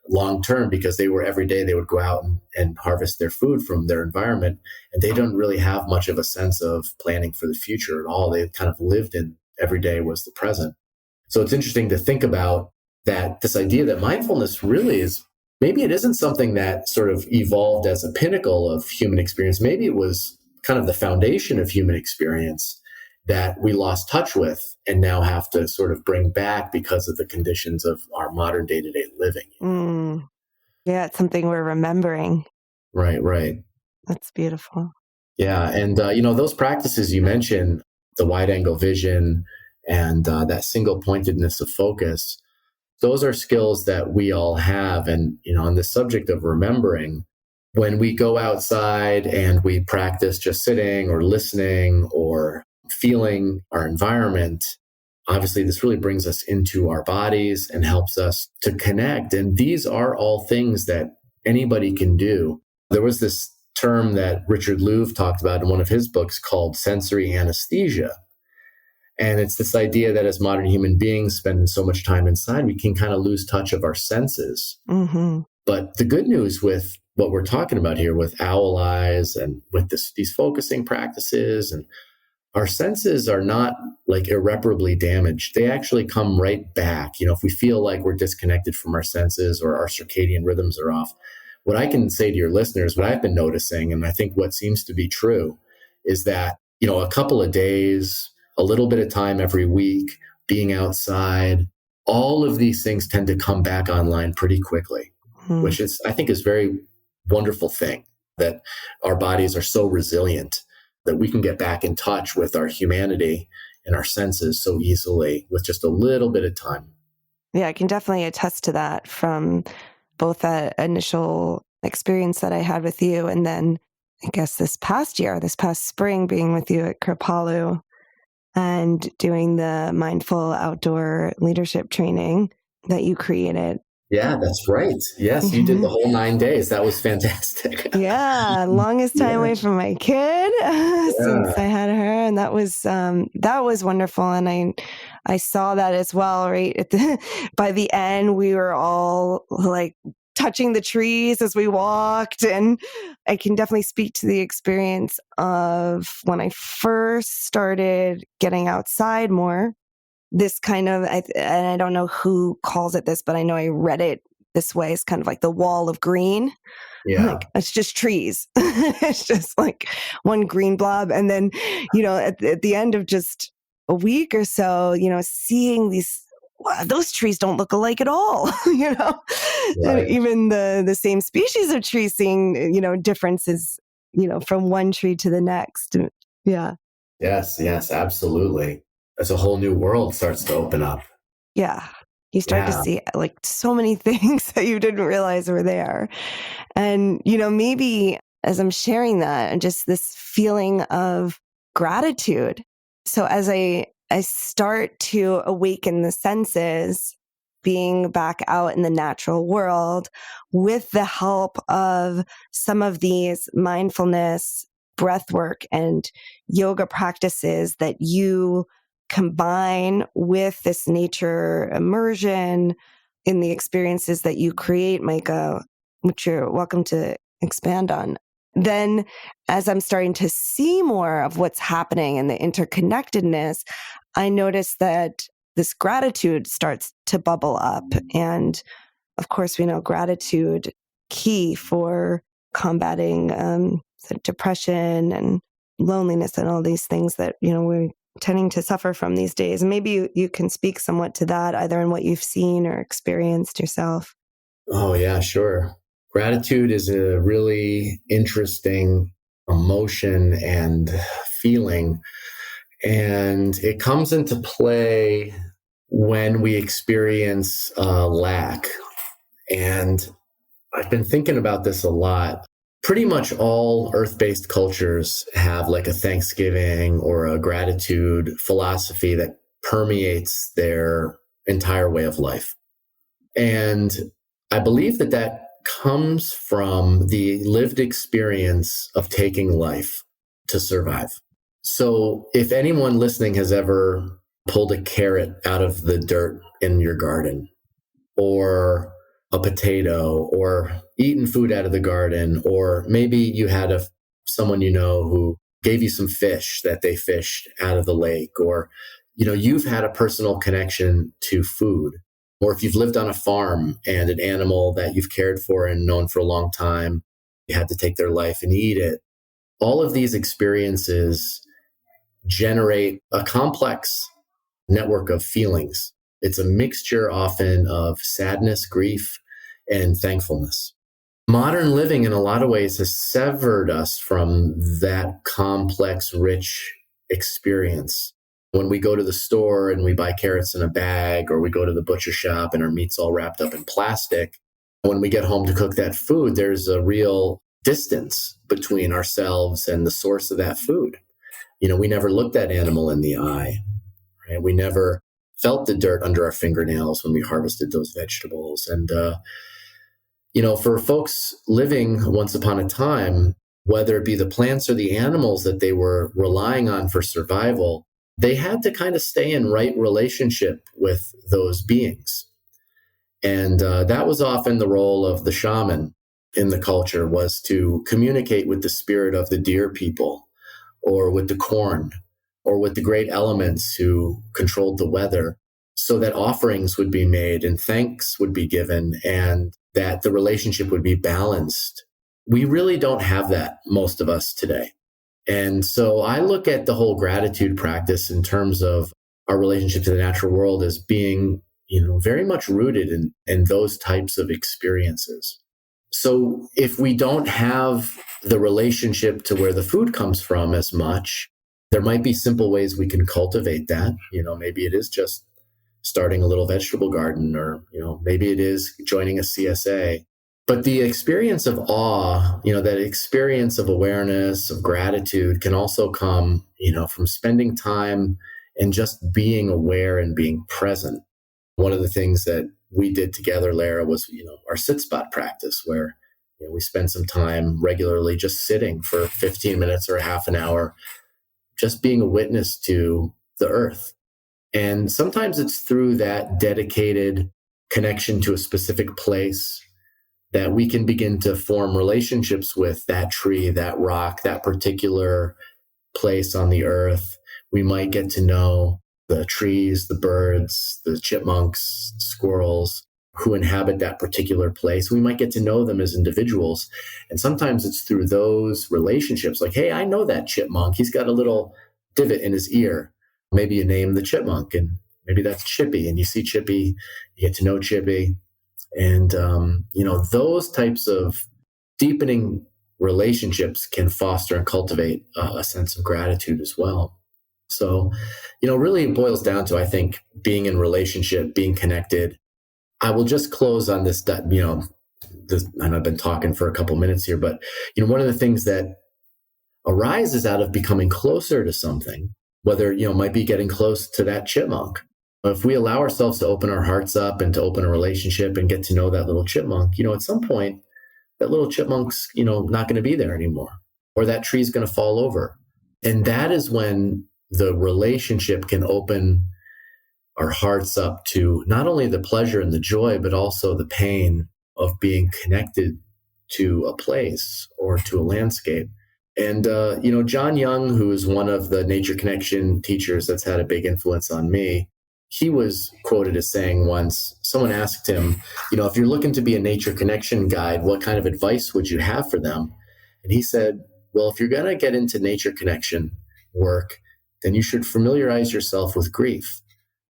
long term, because every day they would go out and harvest their food from their environment, and they don't really have much of a sense of planning for the future at all. They kind of lived in every day was the present. So it's interesting to think about that, this idea that mindfulness really is, maybe it isn't something that sort of evolved as a pinnacle of human experience. Maybe it was kind of the foundation of human experience that we lost touch with and now have to sort of bring back because of the conditions of our modern day-to-day living. Yeah, it's something we're remembering. Right. That's beautiful. Yeah. And, those practices you mentioned, the wide angle vision and that single pointedness of focus, those are skills that we all have. And, on the subject of remembering, when we go outside and we practice just sitting or listening or feeling our environment, obviously this really brings us into our bodies and helps us to connect. And these are all things that anybody can do. There was this term that Richard Louv talked about in one of his books called sensory anesthesia. And it's this idea that as modern human beings spending so much time inside, we can kind of lose touch of our senses. Mm-hmm. But the good news with what we're talking about here with owl eyes and with these focusing practices, and our senses are not like irreparably damaged. They actually come right back. If we feel like we're disconnected from our senses or our circadian rhythms are off, what I can say to your listeners, what I've been noticing, and I think what seems to be true, is that, a couple of days, a little bit of time every week, being outside, all of these things tend to come back online pretty quickly, which I think is very wonderful thing, that our bodies are so resilient that we can get back in touch with our humanity and our senses so easily with just a little bit of time. Yeah, I can definitely attest to that from both that initial experience that I had with you, and then I guess this past spring, being with you at Kripalu and doing the mindful outdoor leadership training that you created. Yeah, that's right. Yes, you did the whole 9 days. That was fantastic. Yeah, longest time away from my kid since I had her, and that was wonderful. And I saw that as well. Right by the end, we were all like touching the trees as we walked, and I can definitely speak to the experience of when I first started getting outside more. This kind of, and I don't know who calls it this, but I know I read it this way. It's kind of like the wall of green. Yeah. Like, it's just trees. It's just like one green blob. And then, at the end of just a week or so, seeing these, wow, those trees don't look alike at all, Right. And even the same species of tree, seeing, differences, from one tree to the next. Yeah. Yes, absolutely. As a whole new world starts to open up. Yeah. You start to see like so many things that you didn't realize were there. And, maybe as I'm sharing that, and just this feeling of gratitude. So as I start to awaken the senses, being back out in the natural world with the help of some of these mindfulness, breath work, and yoga practices that you combine with this nature immersion in the experiences that you create, Micah, which you're welcome to expand on. Then as I'm starting to see more of what's happening and the interconnectedness, I notice that this gratitude starts to bubble up. And of course, we know gratitude key for combating depression and loneliness and all these things that, we're tending to suffer from these days. And maybe you can speak somewhat to that, either in what you've seen or experienced yourself. Oh, yeah, sure. Gratitude is a really interesting emotion and feeling. And it comes into play when we experience lack. And I've been thinking about this a lot. Pretty much all earth-based cultures have like a Thanksgiving or a gratitude philosophy that permeates their entire way of life. And I believe that comes from the lived experience of taking life to survive. So if anyone listening has ever pulled a carrot out of the dirt in your garden, or a potato, or eaten food out of the garden, or maybe you had someone who gave you some fish that they fished out of the lake, or you've had a personal connection to food, or if you've lived on a farm and an animal that you've cared for and known for a long time, you had to take their life and eat it. All of these experiences generate a complex network of feelings. It's a mixture often of sadness, grief, and thankfulness. Modern living in a lot of ways has severed us from that complex, rich experience. When we go to the store and we buy carrots in a bag, or we go to the butcher shop and our meat's all wrapped up in plastic, when we get home to cook that food, there's a real distance between ourselves and the source of that food. We never looked that animal in the eye, right? We never felt the dirt under our fingernails when we harvested those vegetables. And, for folks living once upon a time, whether it be the plants or the animals that they were relying on for survival, they had to kind of stay in right relationship with those beings. And that was often the role of the shaman. in the culture was to communicate with the spirit of the deer people, or with the corn, or with the great elements who controlled the weather, so that offerings would be made and thanks would be given and that the relationship would be balanced. We really don't have that, most of us today. And so I look at the whole gratitude practice in terms of our relationship to the natural world as being, very much rooted in those types of experiences. So if we don't have the relationship to where the food comes from as much, there might be simple ways we can cultivate that. Maybe it is just starting a little vegetable garden, or, maybe it is joining a CSA. But the experience of awe, that experience of awareness, of gratitude can also come, from spending time and just being aware and being present. One of the things that we did together, Lara, was, our sit spot practice, where we spend some time regularly just sitting for 15 minutes or a half an hour, just being a witness to the earth. And sometimes it's through that dedicated connection to a specific place that we can begin to form relationships with that tree, that rock, that particular place on the earth. We might get to know the trees, the birds, the chipmunks, squirrels who inhabit that particular place. We might get to know them as individuals. And sometimes it's through those relationships, like, hey, I know that chipmunk. He's got a little divot in his ear. Maybe you name the chipmunk, and maybe that's Chippy, and you see Chippy, you get to know Chippy. And, those types of deepening relationships can foster and cultivate a sense of gratitude as well. So, really it boils down to, I think, being in relationship, being connected. I will just close on this, and I've been talking for a couple minutes here, but, one of the things that arises out of becoming closer to something, whether, might be getting close to that chipmunk. If we allow ourselves to open our hearts up and to open a relationship and get to know that little chipmunk, at some point, that little chipmunk's, not going to be there anymore, or that tree's going to fall over. And that is when the relationship can open our hearts up to not only the pleasure and the joy, but also the pain of being connected to a place or to a landscape. And, John Young, who is one of the Nature Connection teachers that's had a big influence on me, he was quoted as saying once, someone asked him, if you're looking to be a nature connection guide, what kind of advice would you have for them? And he said, well, if you're going to get into nature connection work, then you should familiarize yourself with grief,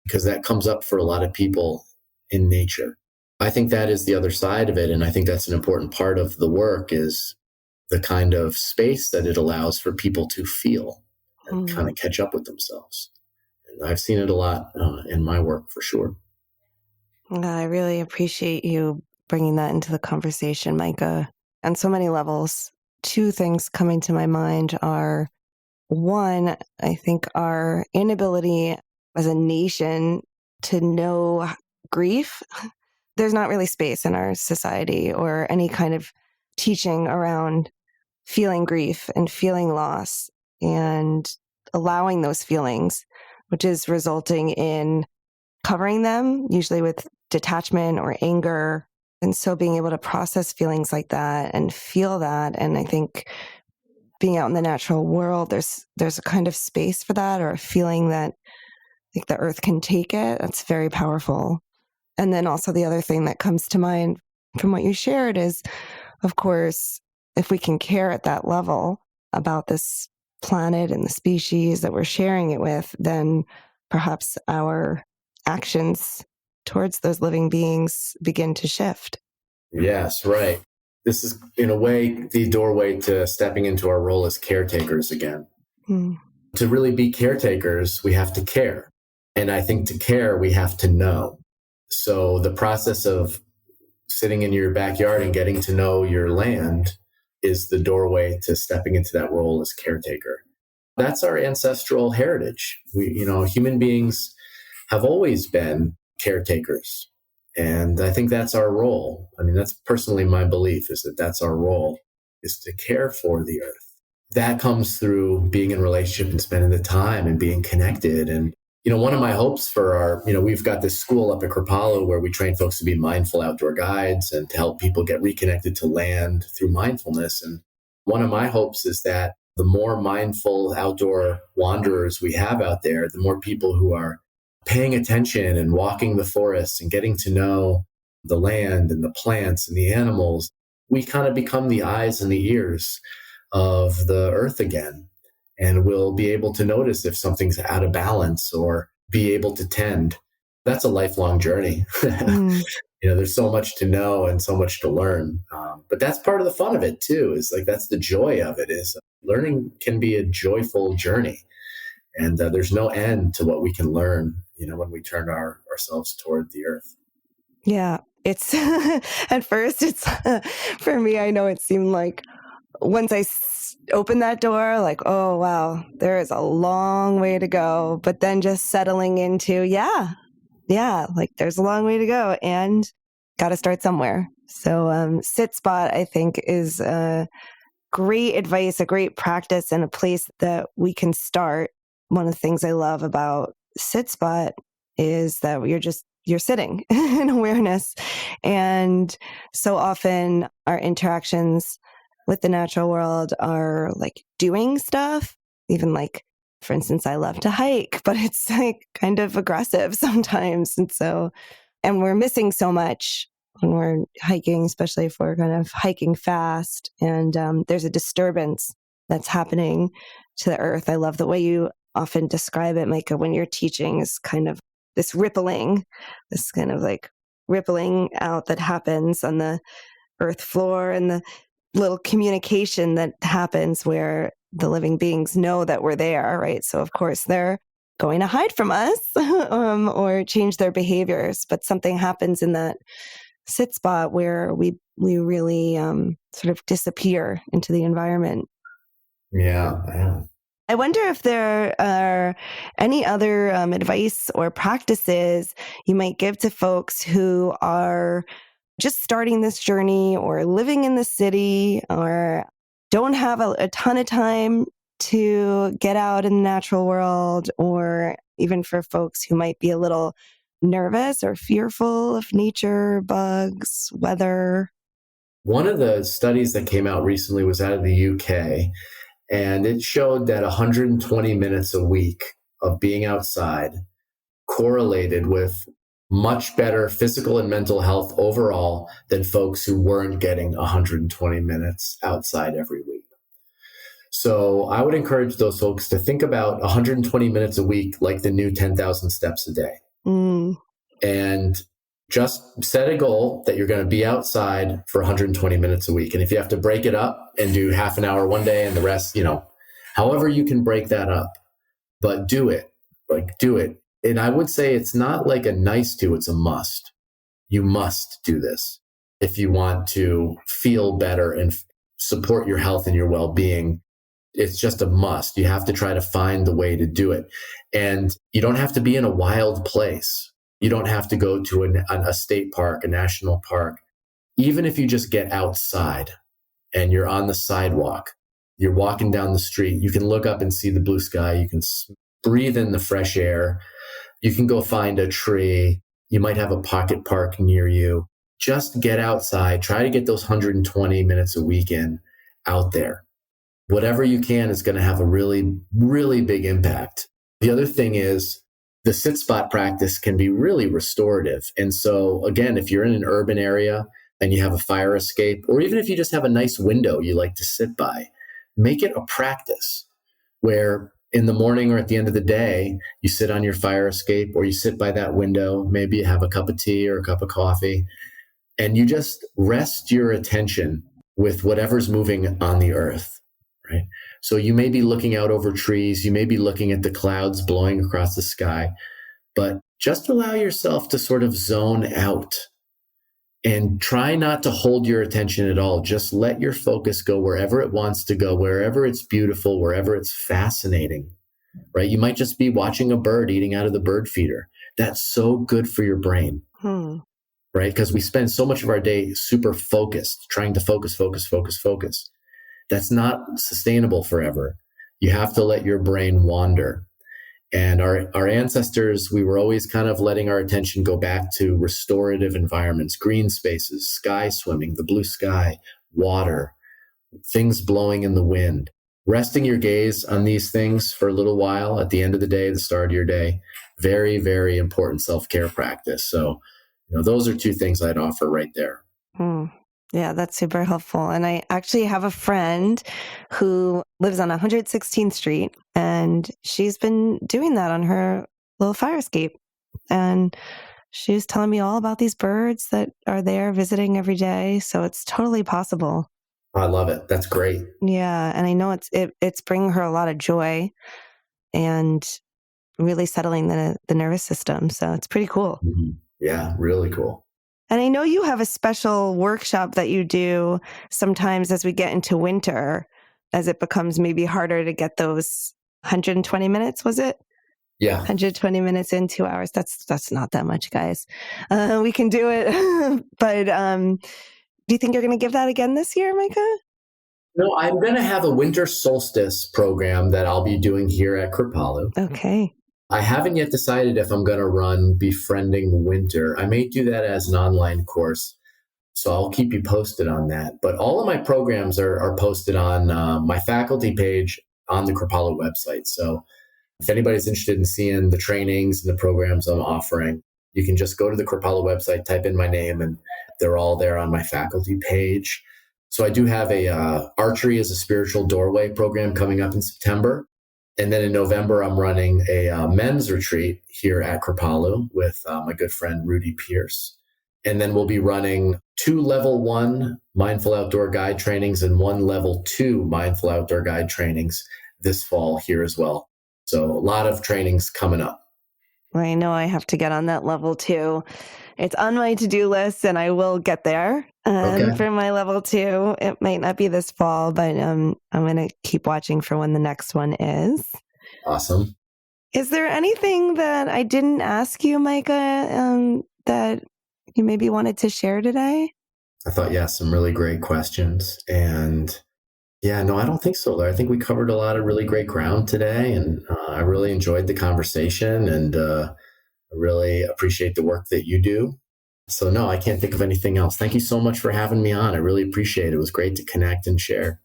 because that comes up for a lot of people in nature. I think that is the other side of it. And I think that's an important part of the work, is the kind of space that it allows for people to feel and kind of catch up with themselves. And I've seen it a lot in my work, for sure. I really appreciate you bringing that into the conversation, Micah, on so many levels. Two things coming to my mind are, one, I think our inability as a nation to know grief. There's not really space in our society or any kind of teaching around feeling grief and feeling loss and allowing those feelings, which is resulting in covering them, usually with detachment or anger. And so being able to process feelings like that and feel that. And I think being out in the natural world, there's a kind of space for that, or a feeling that like the earth can take it. That's very powerful. And then also the other thing that comes to mind from what you shared is, of course, if we can care at that level about this planet and the species that we're sharing it with, then perhaps our actions towards those living beings begin to shift. Yes, right. This is, in a way, the doorway to stepping into our role as caretakers again. To really be caretakers, we have to care. And I think to care, we have to know. So the process of sitting in your backyard and getting to know your land is the doorway to stepping into that role as caretaker. That's our ancestral heritage. Human beings have always been caretakers. And I think that's our role. I mean, that's personally my belief, is that that's our role, is to care for the earth. That comes through being in relationship and spending the time and being connected and One of my hopes for we've got this school up at Kripalu where we train folks to be mindful outdoor guides and to help people get reconnected to land through mindfulness. And one of my hopes is that the more mindful outdoor wanderers we have out there, the more people who are paying attention and walking the forests and getting to know the land and the plants and the animals, we kind of become the eyes and the ears of the earth again. And we'll be able to notice if something's out of balance or be able to tend. That's a lifelong journey. There's so much to know and so much to learn. But that's part of the fun of it too, is like, that's the joy of it, is learning can be a joyful journey. And there's no end to what we can learn, when we turn ourselves toward the earth. Yeah. It's at first, it's for me, I know it seemed like once I opened that door, like, oh, wow, there is a long way to go. But then just settling into, like there's a long way to go and got to start somewhere. So sit spot, I think, is great advice, a great practice, and a place that we can start. One of the things I love about sit spot is that you're sitting in awareness. And so often our interactions with the natural world are like doing stuff, even like, for instance, I love to hike, but it's like kind of aggressive sometimes. And we're missing so much when we're hiking, especially if we're kind of hiking fast and there's a disturbance that's happening to the earth. I love the way you often describe it, Micah, when you're teaching, is kind of this rippling, this kind of like rippling out that happens on the earth floor, and the little communication that happens where the living beings know that we're there, right? So of course they're going to hide from us or change their behaviors, but something happens in that sit spot where we really sort of disappear into the environment. Yeah. I wonder if there are any other advice or practices you might give to folks who are just starting this journey or living in the city or don't have a ton of time to get out in the natural world, or even for folks who might be a little nervous or fearful of nature, bugs, weather. One of the studies that came out recently was out of the UK, and it showed that 120 minutes a week of being outside correlated with much better physical and mental health overall than folks who weren't getting 120 minutes outside every week. So I would encourage those folks to think about 120 minutes a week like the new 10,000 steps a day. And just set a goal that you're going to be outside for 120 minutes a week. And if you have to break it up and do half an hour one day and the rest, however you can break that up, but do it. And I would say it's not like a nice to, it's a must. You must do this if you want to feel better and support your health and your well-being. It's just a must. You have to try to find the way to do it. And you don't have to be in a wild place. You don't have to go to a state park, a national park. Even if you just get outside and you're on the sidewalk, you're walking down the street, you can look up and see the blue sky. You can breathe in the fresh air. You can go find a tree. You might have a pocket park near you. Just get outside. Try to get those 120 minutes a week in out there. Whatever you can is going to have a really, really big impact. The other thing is the sit spot practice can be really restorative. And so again, if you're in an urban area and you have a fire escape, or even if you just have a nice window you like to sit by, make it a practice where in the morning or at the end of the day, you sit on your fire escape or you sit by that window, maybe you have a cup of tea or a cup of coffee, and you just rest your attention with whatever's moving on the earth, right? So you may be looking out over trees, you may be looking at the clouds blowing across the sky, but just allow yourself to sort of zone out and try not to hold your attention at all. Just let your focus go wherever it wants to go, wherever it's beautiful, wherever it's fascinating, right? You might just be watching a bird eating out of the bird feeder. That's so good for your brain, right? Because we spend so much of our day super focused, trying to focus. That's not sustainable forever. You have to let your brain wander. And our ancestors, we were always kind of letting our attention go back to restorative environments, green spaces, sky swimming, the blue sky, water, things blowing in the wind. Resting your gaze on these things for a little while at the end of the day, the start of your day, very, very important self-care practice. So, those are two things I'd offer right there. Yeah, that's super helpful. And I actually have a friend who lives on 116th Street, and she's been doing that on her little fire escape. And she was telling me all about these birds that are there visiting every day. So it's totally possible. I love it. That's great. Yeah. And I know it's bringing her a lot of joy and really settling the nervous system. So it's pretty cool. Mm-hmm. Yeah, really cool. And I know you have a special workshop that you do sometimes as we get into winter, as it becomes maybe harder to get those 120 minutes, was it? Yeah. 120 minutes in 2 hours. That's not that much, guys. We can do it. But do you think you're going to give that again this year, Micah? No, I'm going to have a winter solstice program that I'll be doing here at Kripalu. Okay. I haven't yet decided if I'm going to run Befriending Winter. I may do that as an online course, so I'll keep you posted on that. But all of my programs are posted on my faculty page on the Kripalu website. So if anybody's interested in seeing the trainings and the programs I'm offering, you can just go to the Kripalu website, type in my name, and they're all there on my faculty page. So I do have a Archery as a Spiritual Doorway program coming up in September. And then in November, I'm running a men's retreat here at Kripalu with my good friend, Rudy Pierce. And then we'll be running 2 level 1 mindful outdoor guide trainings and 1 level 2 mindful outdoor guide trainings this fall here as well. So a lot of trainings coming up. I know I have to get on that level 2. It's on my to-do list, and I will get there for my level 2. It might not be this fall, but I'm going to keep watching for when the next one is. Awesome. Is there anything that I didn't ask you, Micah, that you maybe wanted to share today? I thought, some really great questions. And no, I don't think so, Laura. I think we covered a lot of really great ground today, and I really enjoyed the conversation, and I really appreciate the work that you do. So no, I can't think of anything else. Thank you so much for having me on. I really appreciate it. It was great to connect and share.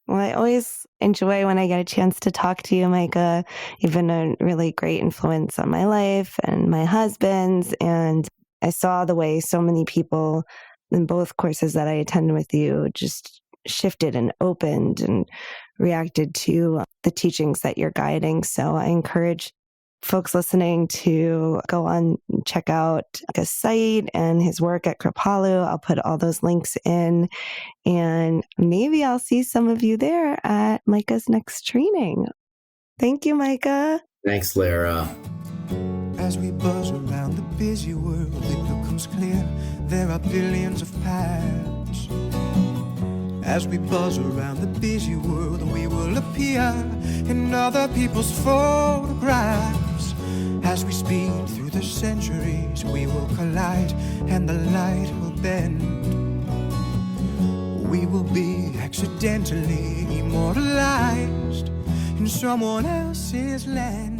Well, I always enjoy when I get a chance to talk to you, Micah. You've been a really great influence on my life and my husband's. And I saw the way so many people in both courses that I attended with you just shifted and opened and reacted to the teachings that you're guiding. So I encourage folks listening to go on and check out his site and his work at Kripalu. I'll put all those links in, and maybe I'll see some of you there at Micah's next training. Thank you, Micah. Thanks, Lara. As we buzz around the busy world, it becomes clear there are billions of paths. As we buzz around the busy world, we will appear in other people's photographs. As we speed through the centuries, we will collide and the light will bend. We will be accidentally immortalized in someone else's land.